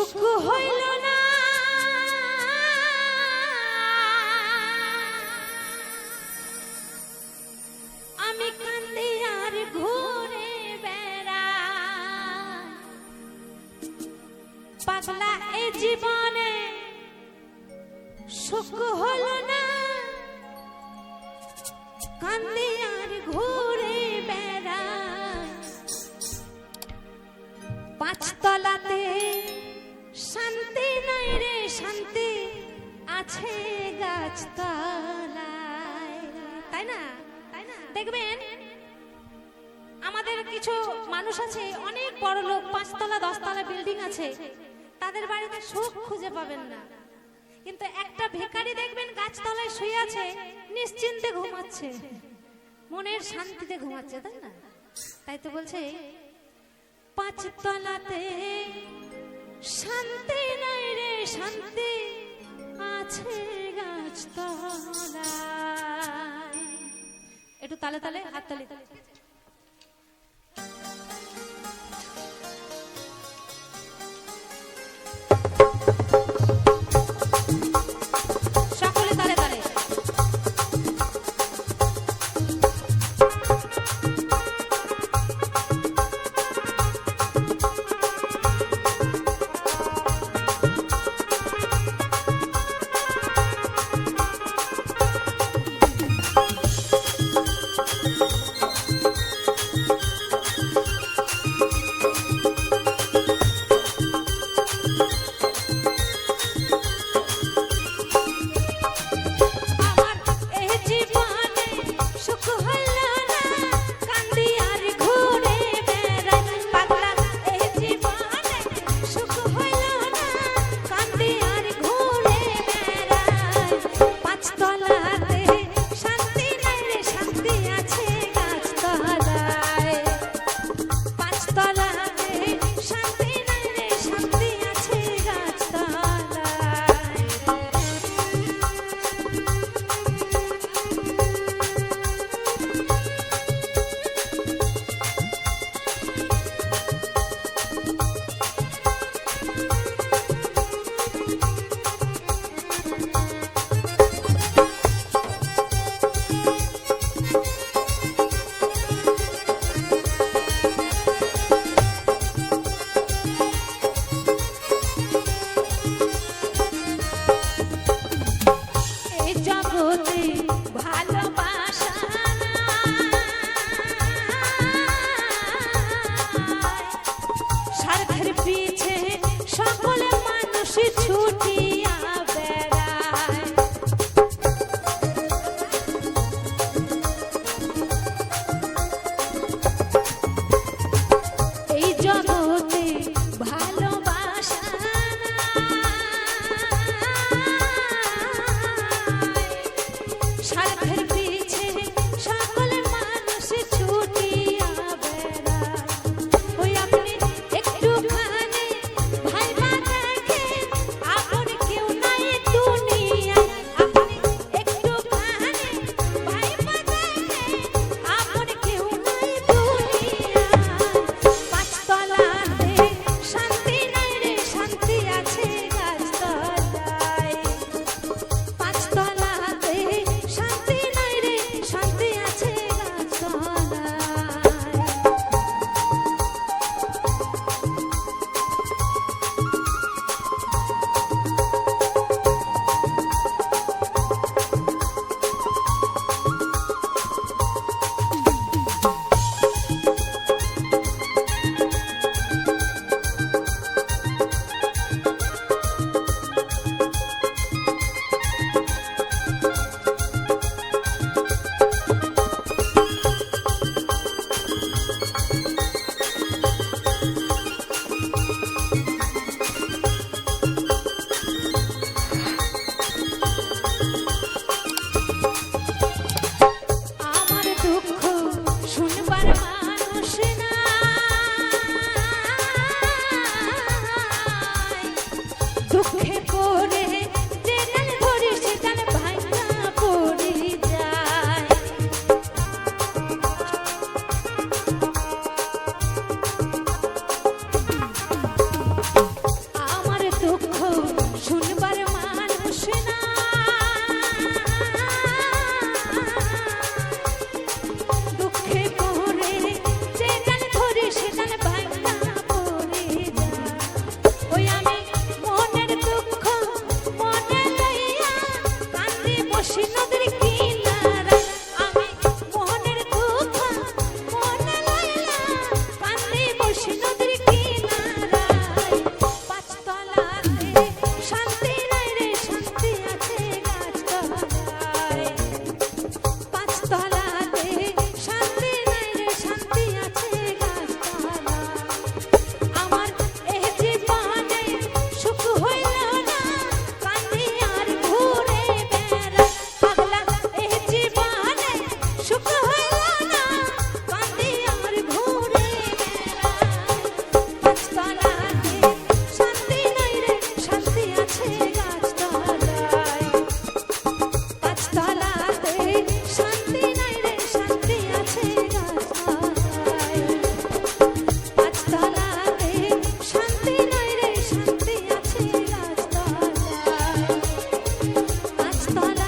সুখ হইল না আমি কান্দি আর ঘুরে বেড়াই পাগলা এ জীবনে সুখ হইল না কান্দি আর ঘুরে বেড়াই পাঁচতলাতে শান্তি নাই রে শান্তি আছে গাছতলায় তাই না দেখবেন আমাদের কিছু মানুষ আছে অনেক বড় লোক 5 তলা 10 তলা বিল্ডিং আছে তাদের বাড়িতে সুখ খুঁজে পাবেন না কিন্তু একটা ভিখারি দেখবেন গাছতলায় শুয়ে আছে নিশ্চিন্তে ঘুমাচ্ছে মনের শান্তিতে ঘুমাচ্ছে তাই না তাই তো বলছে 5 তলাতে শান্তি নাই রে শান্তি আছে গাছতলায় একটু তালে তালে হাত তালে তাহলে